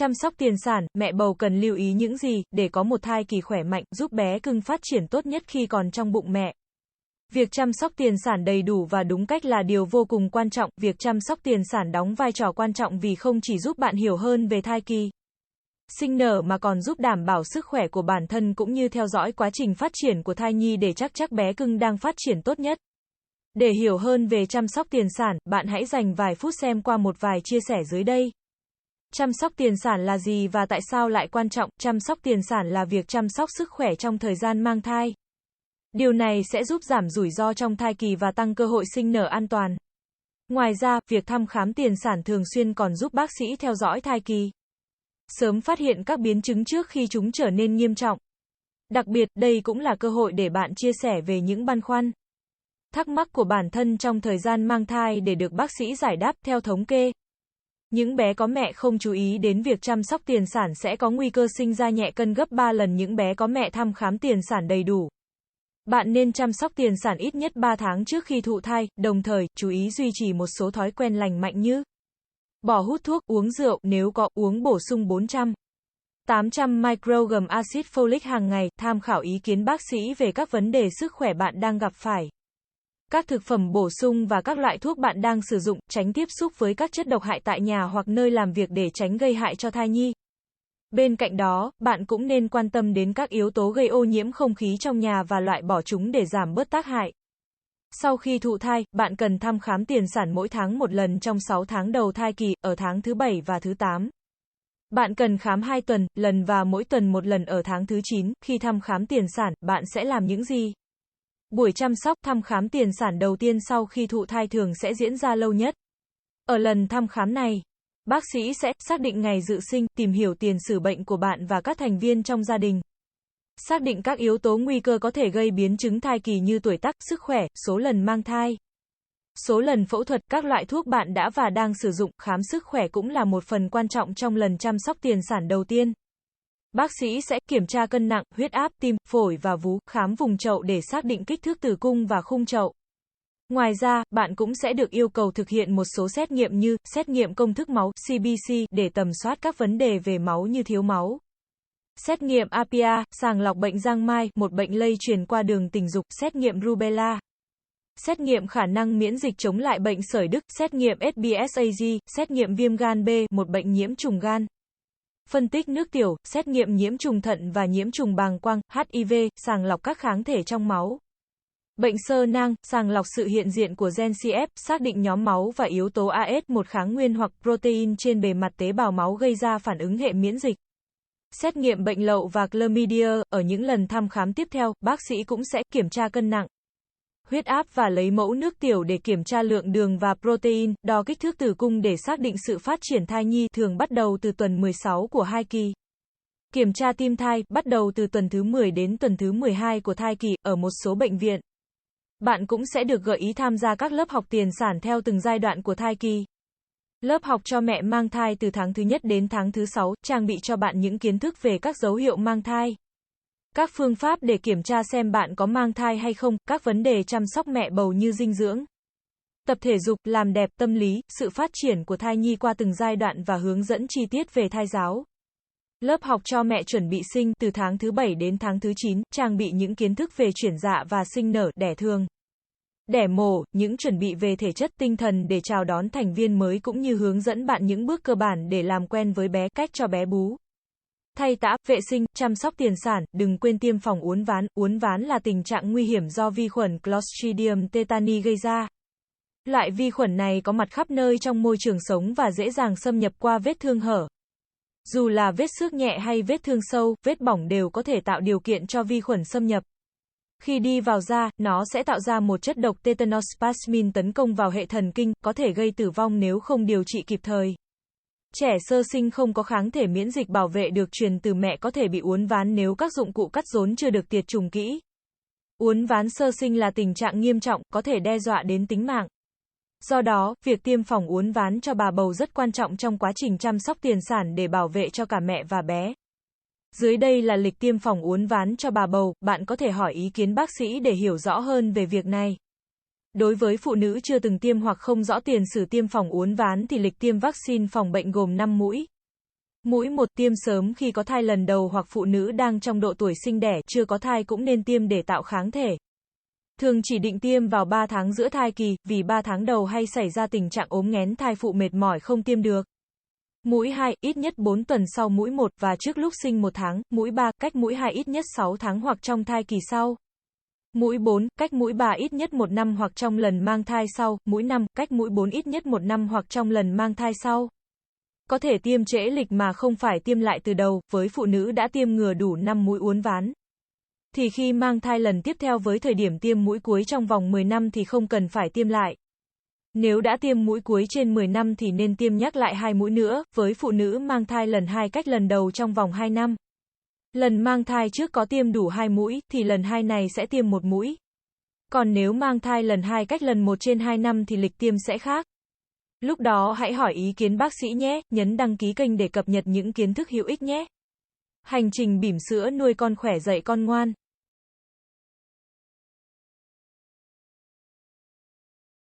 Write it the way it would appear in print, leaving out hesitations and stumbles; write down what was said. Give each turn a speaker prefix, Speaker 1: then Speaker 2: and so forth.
Speaker 1: Chăm sóc tiền sản, mẹ bầu cần lưu ý những gì để có một thai kỳ khỏe mạnh, giúp bé cưng phát triển tốt nhất khi còn trong bụng mẹ. Việc chăm sóc tiền sản đầy đủ và đúng cách là điều vô cùng quan trọng. Việc chăm sóc tiền sản đóng vai trò quan trọng vì không chỉ giúp bạn hiểu hơn về thai kỳ sinh nở mà còn giúp đảm bảo sức khỏe của bản thân cũng như theo dõi quá trình phát triển của thai nhi để chắc bé cưng đang phát triển tốt nhất. Để hiểu hơn về chăm sóc tiền sản, bạn hãy dành vài phút xem qua một vài chia sẻ dưới đây. Chăm sóc tiền sản là gì và tại sao lại quan trọng? Chăm sóc tiền sản là việc chăm sóc sức khỏe trong thời gian mang thai. Điều này sẽ giúp giảm rủi ro trong thai kỳ và tăng cơ hội sinh nở an toàn. Ngoài ra, việc thăm khám tiền sản thường xuyên còn giúp bác sĩ theo dõi thai kỳ, sớm phát hiện các biến chứng trước khi chúng trở nên nghiêm trọng. Đặc biệt, đây cũng là cơ hội để bạn chia sẻ về những băn khoăn, thắc mắc của bản thân trong thời gian mang thai để được bác sĩ giải đáp. Theo thống kê, những bé có mẹ không chú ý đến việc chăm sóc tiền sản sẽ có nguy cơ sinh ra nhẹ cân gấp 3 lần những bé có mẹ thăm khám tiền sản đầy đủ. Bạn nên chăm sóc tiền sản ít nhất 3 tháng trước khi thụ thai, đồng thời, chú ý duy trì một số thói quen lành mạnh như bỏ hút thuốc, uống rượu, nếu có, uống bổ sung 400-800 microgram axit folic hàng ngày, tham khảo ý kiến bác sĩ về các vấn đề sức khỏe bạn đang gặp phải. Các thực phẩm bổ sung và các loại thuốc bạn đang sử dụng, tránh tiếp xúc với các chất độc hại tại nhà hoặc nơi làm việc để tránh gây hại cho thai nhi. Bên cạnh đó, bạn cũng nên quan tâm đến các yếu tố gây ô nhiễm không khí trong nhà và loại bỏ chúng để giảm bớt tác hại. Sau khi thụ thai, bạn cần thăm khám tiền sản mỗi tháng một lần trong 6 tháng đầu thai kỳ, ở tháng thứ 7 và thứ 8. Bạn cần khám 2 tuần, lần và mỗi tuần một lần ở tháng thứ 9. Khi thăm khám tiền sản, bạn sẽ làm những gì? Buổi chăm sóc thăm khám tiền sản đầu tiên sau khi thụ thai thường sẽ diễn ra lâu nhất. Ở lần thăm khám này, bác sĩ sẽ xác định ngày dự sinh, tìm hiểu tiền sử bệnh của bạn và các thành viên trong gia đình. Xác định các yếu tố nguy cơ có thể gây biến chứng thai kỳ như tuổi tác, sức khỏe, số lần mang thai, số lần phẫu thuật, các loại thuốc bạn đã và đang sử dụng. Khám sức khỏe cũng là một phần quan trọng trong lần chăm sóc tiền sản đầu tiên. Bác sĩ sẽ kiểm tra cân nặng, huyết áp, tim, phổi và vú, khám vùng chậu để xác định kích thước tử cung và khung chậu. Ngoài ra, bạn cũng sẽ được yêu cầu thực hiện một số xét nghiệm như xét nghiệm công thức máu CBC để tầm soát các vấn đề về máu như thiếu máu. Xét nghiệm APA, sàng lọc bệnh giang mai, một bệnh lây truyền qua đường tình dục, xét nghiệm rubella. Xét nghiệm khả năng miễn dịch chống lại bệnh sởi Đức, xét nghiệm SBSAG, xét nghiệm viêm gan B, một bệnh nhiễm trùng gan. Phân tích nước tiểu, xét nghiệm nhiễm trùng thận và nhiễm trùng bàng quang, HIV, sàng lọc các kháng thể trong máu. Bệnh xơ nang, sàng lọc sự hiện diện của gen CF, xác định nhóm máu và yếu tố AS, một kháng nguyên hoặc protein trên bề mặt tế bào máu gây ra phản ứng hệ miễn dịch. Xét nghiệm bệnh lậu và chlamydia. Ở những lần thăm khám tiếp theo, bác sĩ cũng sẽ kiểm tra cân nặng, huyết áp và lấy mẫu nước tiểu để kiểm tra lượng đường và protein, đo kích thước tử cung để xác định sự phát triển thai nhi, thường bắt đầu từ tuần 16 của thai kỳ. Kiểm tra tim thai, bắt đầu từ tuần thứ 10 đến tuần thứ 12 của thai kỳ, ở một số bệnh viện. Bạn cũng sẽ được gợi ý tham gia các lớp học tiền sản theo từng giai đoạn của thai kỳ. Lớp học cho mẹ mang thai từ tháng thứ nhất đến tháng thứ 6, trang bị cho bạn những kiến thức về các dấu hiệu mang thai, các phương pháp để kiểm tra xem bạn có mang thai hay không, các vấn đề chăm sóc mẹ bầu như dinh dưỡng, tập thể dục, làm đẹp, tâm lý, sự phát triển của thai nhi qua từng giai đoạn và hướng dẫn chi tiết về thai giáo. Lớp học cho mẹ chuẩn bị sinh từ tháng thứ 7 đến tháng thứ 9, trang bị những kiến thức về chuyển dạ và sinh nở, đẻ thường, đẻ mổ, những chuẩn bị về thể chất tinh thần để chào đón thành viên mới cũng như hướng dẫn bạn những bước cơ bản để làm quen với bé, cách cho bé bú, thay tã, vệ sinh, chăm sóc tiền sản. Đừng quên tiêm phòng uốn ván. Uốn ván là tình trạng nguy hiểm do vi khuẩn Clostridium tetani gây ra. Loại vi khuẩn này có mặt khắp nơi trong môi trường sống và dễ dàng xâm nhập qua vết thương hở. Dù là vết xước nhẹ hay vết thương sâu, vết bỏng đều có thể tạo điều kiện cho vi khuẩn xâm nhập. Khi đi vào da, nó sẽ tạo ra một chất độc tetanospasmin tấn công vào hệ thần kinh, có thể gây tử vong nếu không điều trị kịp thời. Trẻ sơ sinh không có kháng thể miễn dịch bảo vệ được truyền từ mẹ có thể bị uốn ván nếu các dụng cụ cắt rốn chưa được tiệt trùng kỹ. Uốn ván sơ sinh là tình trạng nghiêm trọng, có thể đe dọa đến tính mạng. Do đó, việc tiêm phòng uốn ván cho bà bầu rất quan trọng trong quá trình chăm sóc tiền sản để bảo vệ cho cả mẹ và bé. Dưới đây là lịch tiêm phòng uốn ván cho bà bầu, bạn có thể hỏi ý kiến bác sĩ để hiểu rõ hơn về việc này. Đối với phụ nữ chưa từng tiêm hoặc không rõ tiền sử tiêm phòng uốn ván thì lịch tiêm vaccine phòng bệnh gồm 5 mũi. Mũi 1 tiêm sớm khi có thai lần đầu hoặc phụ nữ đang trong độ tuổi sinh đẻ, chưa có thai cũng nên tiêm để tạo kháng thể. Thường chỉ định tiêm vào 3 tháng giữa thai kỳ, vì 3 tháng đầu hay xảy ra tình trạng ốm nghén thai phụ mệt mỏi không tiêm được. Mũi 2, ít nhất 4 tuần sau mũi 1 và trước lúc sinh 1 tháng. Mũi 3, cách mũi 2 ít nhất 6 tháng hoặc trong thai kỳ sau. Mũi 4, cách mũi 3 ít nhất 1 năm hoặc trong lần mang thai sau. Mũi 5, cách mũi 4 ít nhất 1 năm hoặc trong lần mang thai sau. Có thể tiêm trễ lịch mà không phải tiêm lại từ đầu, với phụ nữ đã tiêm ngừa đủ 5 mũi uốn ván. Thì khi mang thai lần tiếp theo với thời điểm tiêm mũi cuối trong vòng 10 năm thì không cần phải tiêm lại. Nếu đã tiêm mũi cuối trên 10 năm thì nên tiêm nhắc lại 2 mũi nữa, với phụ nữ mang thai lần 2 cách lần đầu trong vòng 2 năm. Lần mang thai trước có tiêm đủ 2 mũi, thì lần 2 này sẽ tiêm 1 mũi. Còn nếu mang thai lần 2 cách lần 1 trên 2 năm thì lịch tiêm sẽ khác. Lúc đó hãy hỏi ý kiến bác sĩ nhé, nhấn đăng ký kênh để cập nhật những kiến thức hữu ích nhé. Hành trình bỉm sữa nuôi con khỏe dạy con ngoan.